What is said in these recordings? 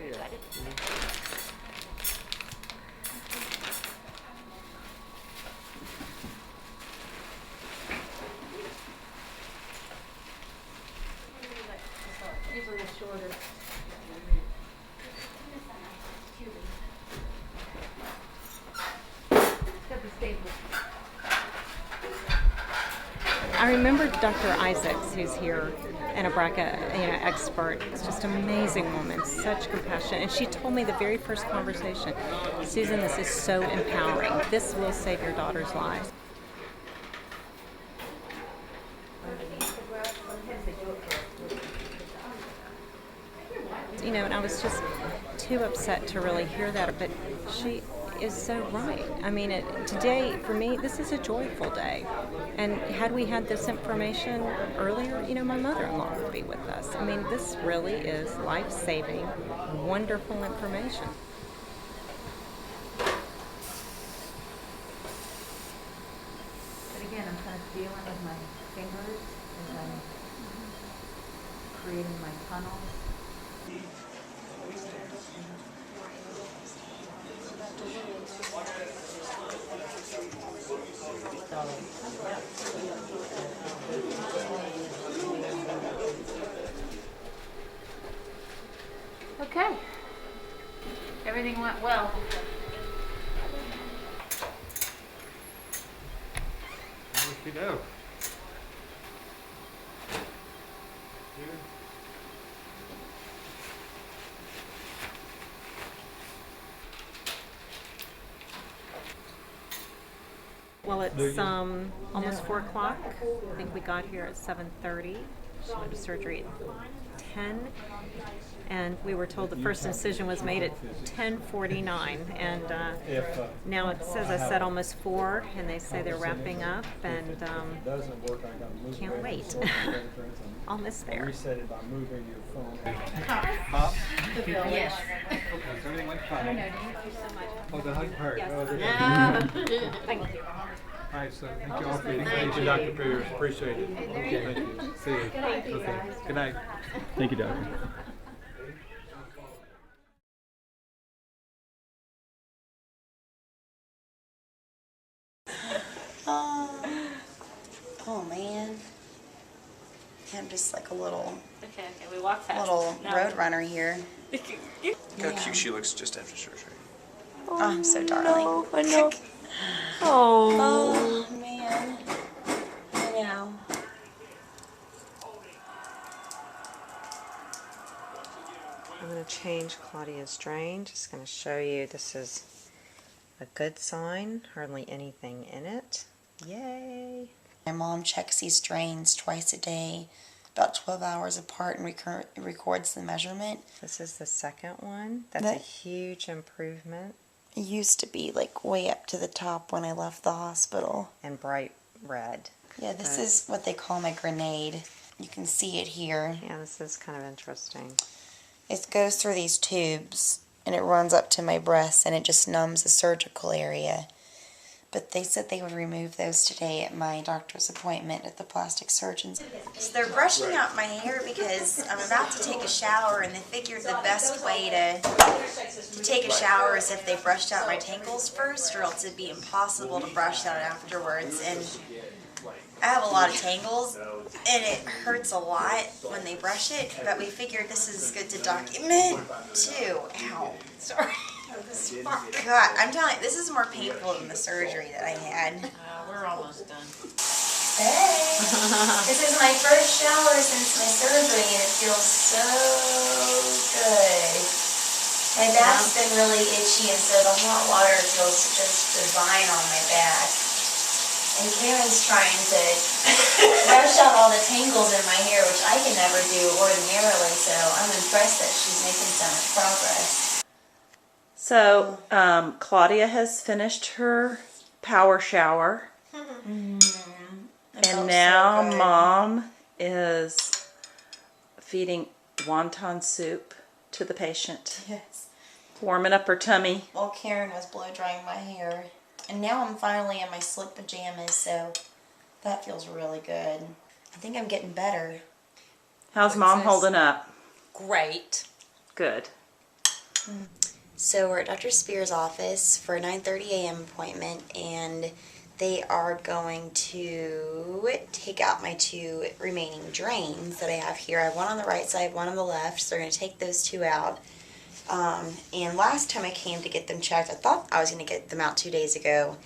Excited? Usually the shortest. I remember Dr. Isaacs, who's here, and a BRCA expert. It's just an amazing woman, such compassion. And she told me the very first conversation, Susan, this is so empowering. This will save your daughter's lives. And I was just too upset to really hear that, but she is so right. I mean, today, for me, this is a joyful day. And had we had this information earlier, my mother-in-law would be with us. I mean, this really is life-saving, wonderful information. But again, I'm kind of feeling with my fingers as I'm creating my tunnels. Okay. Everything went well. Where'd she go? Well, it's almost 4 o'clock. I think we got here at 7:30. She went to surgery at 10. And we were told the first incision was made at 10:49. And now it says, I said almost 4, and they say they're wrapping up. And can't wait. Almost there. Reset it by moving your phone. Pop? Yes. Okay, so everything went fine. Thank you so much. Oh, the hug part. Yes. Oh, Thank you. all right, so thank you all for your information, Dr. Pierce. Appreciate it. Okay, thank you. See you. Okay. Good night. Thank you, Doctor. Oh man. I'm just like a little We walk past. road runner here. Look how cute she looks just after surgery. Oh, I'm so darling. I know. Oh man. I know. I'm going to change Claudia's drain. Just going to show you this is a good sign. Hardly anything in it. Yay. My mom checks these drains twice a day, about 12 hours apart, and records the measurement. This is the second one. That's a huge improvement. It used to be like way up to the top when I left the hospital. And bright red. Yeah, this is what they call my grenade. You can see it here. Yeah, this is kind of interesting. It goes through these tubes and it runs up to my breast and it just numbs the surgical area. But they said they would remove those today at my doctor's appointment at the plastic surgeon's. So they're brushing out my hair because I'm about to take a shower, and they figured the best way to take a shower is if they brushed out my tangles first, or else it'd be impossible to brush out afterwards. And I have a lot of tangles, and it hurts a lot when they brush it, but we figured this is good to document too. Ow, sorry. God, I'm telling you, this is more painful than the surgery that I had. We're almost done. Hey! This is my first shower since my surgery, and it feels so good. My back's been really itchy, and so the hot water feels just divine on my back. And Karen's trying to brush out all the tangles in my hair, which I can never do ordinarily, so I'm impressed that she's making so much progress. So, Claudia has finished her power shower. And now so Mom is feeding wonton soup to the patient. Yes. Warming up her tummy. Well, Karen was blow drying my hair. And now I'm finally in my slick pajamas, so that feels really good. I think I'm getting better. How's Mom holding up? Great. Good. So we're at Dr. Spear's office for a 9:30 a.m. appointment, and they are going to take out my 2 remaining drains that I have here. I have one on the right side, one on the left, so they're going to take those 2 out. And last time I came to get them checked, I thought I was going to get them out 2 days ago,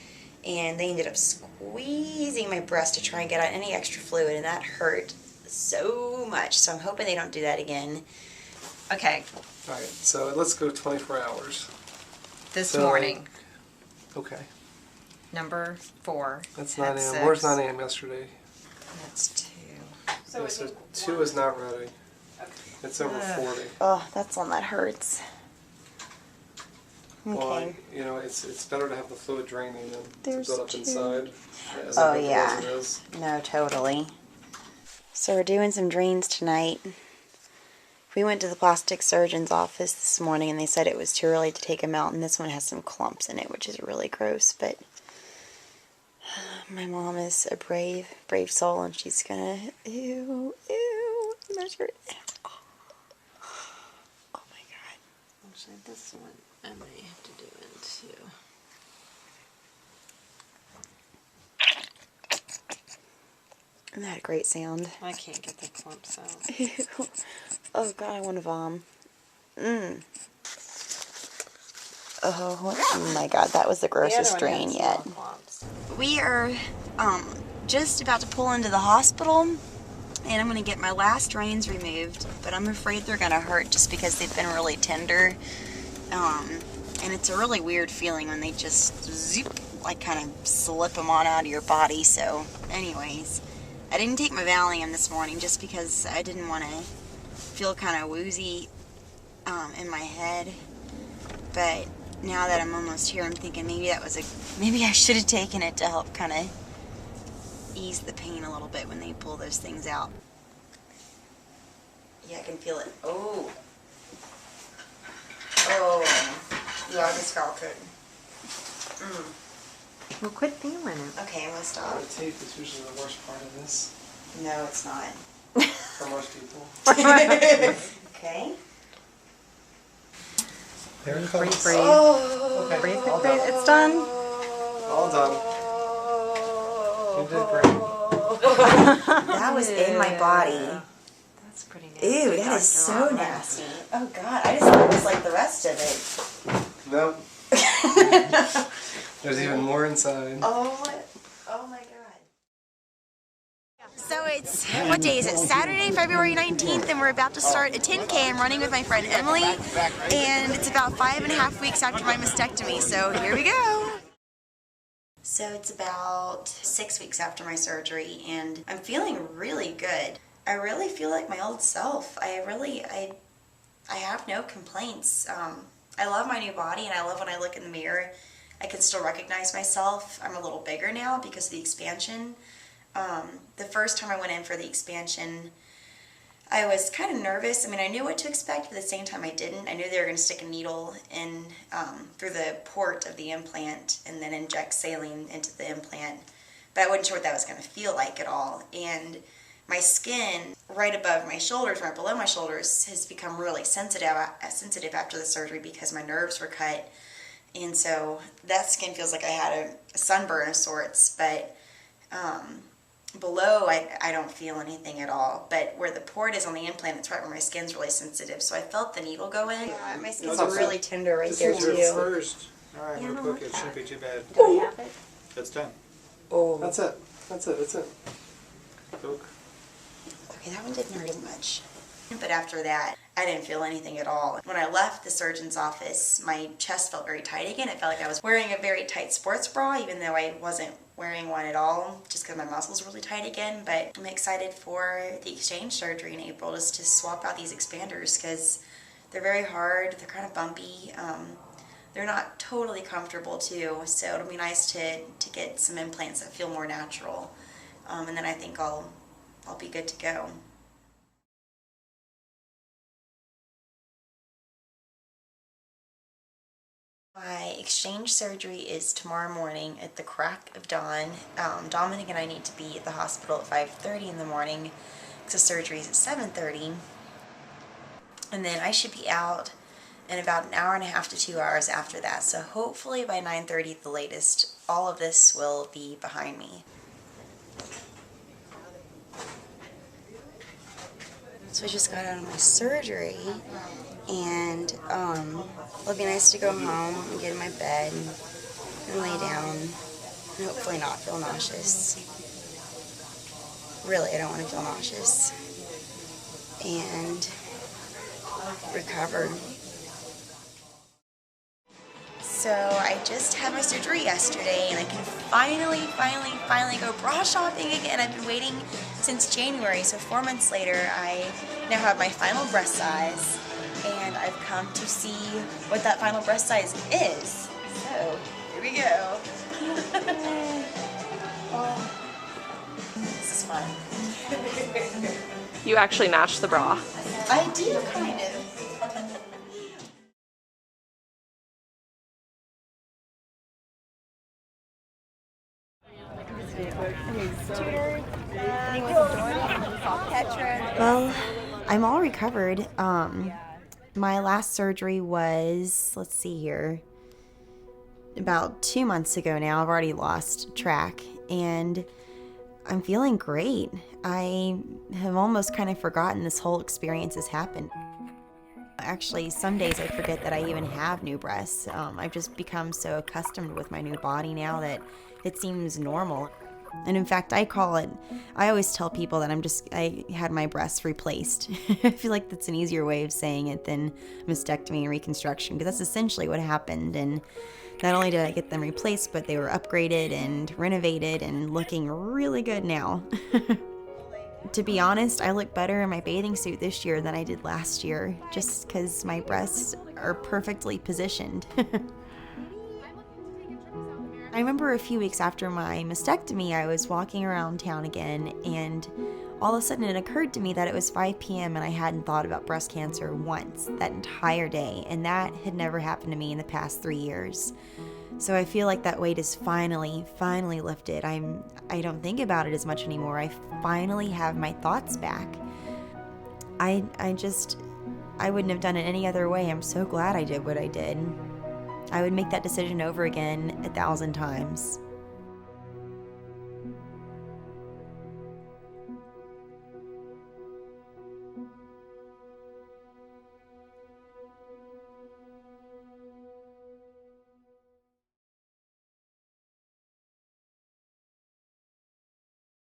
and they ended up squeezing my breast to try and get out any extra fluid, and that hurt so much. So I'm hoping they don't do that again. Okay. All right, so let's go 24 hours. This So- morning, Okay, number 4. that's 9 at a.m. Where's 6. 9 a.m. yesterday? That's 2. So, so 2 is not ready. It's over 40. Oh, that's one that hurts. Okay. Well, you know, it's better to have the fluid draining than There's to build up 2. inside. As Oh, uncomfortable yeah. as it is. No, totally. So we're doing some drains tonight. We went to the plastic surgeon's office this morning, and they said it was too early to take them out, and this one has some clumps in it, which is really gross, but my mom is a brave soul, and she's gonna, ew, measure it. Oh my God. Actually, this one I may have to do it too. Isn't that a great sound? I can't get the clumps out. Ew. Oh God, I want to vom. Oh my God, that was the grossest drain yet. We are just about to pull into the hospital, and I'm going to get my last drains removed, but I'm afraid they're going to hurt just because they've been really tender. And it's a really weird feeling when they just zoop, like kind of slip them on out of your body. So anyways, I didn't take my Valium this morning just because I didn't want to feel kind of woozy in my head. But now that I'm almost here, I'm thinking maybe I should have taken it to help kind of ease the pain a little bit when they pull those things out. Yeah, I can feel it. Oh, yeah, I just felt it. Well, quit feeling it. Okay, I'm gonna stop. The teeth is usually the worst part of this No, it's not. for most people. Okay. There it Breathe, comes. breathe. Oh, Breathe, all breathe. done. It's done. All done. You did great. that was in my body. That's pretty nasty. Ew, that Dr. is so Rothman. nasty. Oh God, I just thought it was like the rest of it. No. There's even more inside. Oh my God. So it's, what day is it? Saturday, February 19th, and we're about to start a 10K. I'm running with my friend Emily, and it's about 5.5 weeks after my mastectomy, so here we go. So it's about 6 weeks after my surgery, and I'm feeling really good. I really feel like my old self. I have no complaints. I love my new body, and I love when I look in the mirror. I can still recognize myself. I'm a little bigger now because of the expansion. The first time I went in for the expansion, I was kind of nervous. I mean, I knew what to expect, but at the same time I didn't. I knew they were going to stick a needle in through the port of the implant and then inject saline into the implant. But I wasn't sure what that was going to feel like at all. And my skin right above my shoulders, right below my shoulders, has become really sensitive after the surgery because my nerves were cut. And so that skin feels like I had a sunburn of sorts, but below I don't feel anything at all. But where the port is on the implant, it's right where my skin's really sensitive. So I felt the needle go in. Yeah, my skin's really tender right there This is your too. first. All right, we're quick. It shouldn't be too bad. Do I have it? It's done. Oh. That's it. That's it. That's it. Look. Okay, that one didn't hurt as much. But after that, I didn't feel anything at all. When I left the surgeon's office, my chest felt very tight again. It felt like I was wearing a very tight sports bra, even though I wasn't wearing one at all, just because my muscles were really tight again. But I'm excited for the exchange surgery in April, just to swap out these expanders, because they're very hard, they're kind of bumpy. They're not totally comfortable too, so it'll be nice to get some implants that feel more natural. And then I think I'll be good to go. My exchange surgery is tomorrow morning at the crack of dawn. Dominic and I need to be at the hospital at 5:30 in the morning because the surgery is at 7:30. And then I should be out and about an hour and a half to 2 hours after that. So hopefully by 9:30 at the latest, all of this will be behind me. So I just got out of my surgery, and it'll be nice to go home and get in my bed and lay down and hopefully not feel nauseous. Really, I don't want to feel nauseous. And recover. So I just had my surgery yesterday, and I can finally go bra shopping again. I've been waiting since January, so 4 months later I now have my final breast size, and I've come to see what that final breast size is. So here we go. Oh, this is fun. You actually match the bra. I do, kind of. Well, I'm all recovered. My last surgery was, let's see here, about 2 months ago now. I've already lost track, and I'm feeling great. I have almost kind of forgotten this whole experience has happened. Actually, some days I forget that I even have new breasts. I've just become so accustomed with my new body now that it seems normal. And in fact, I always tell people that I had my breasts replaced. I feel like that's an easier way of saying it than mastectomy and reconstruction, because that's essentially what happened. And not only did I get them replaced, but they were upgraded and renovated and looking really good now. To be honest, I look better in my bathing suit this year than I did last year, just because my breasts are perfectly positioned. I remember a few weeks after my mastectomy, I was walking around town again, and all of a sudden it occurred to me that it was 5 p.m. and I hadn't thought about breast cancer once that entire day, and that had never happened to me in the past 3 years. So I feel like that weight is finally lifted. I don't think about it as much anymore. I finally have my thoughts back. I wouldn't have done it any other way. I'm so glad I did what I did. I would make that decision over again 1,000 times.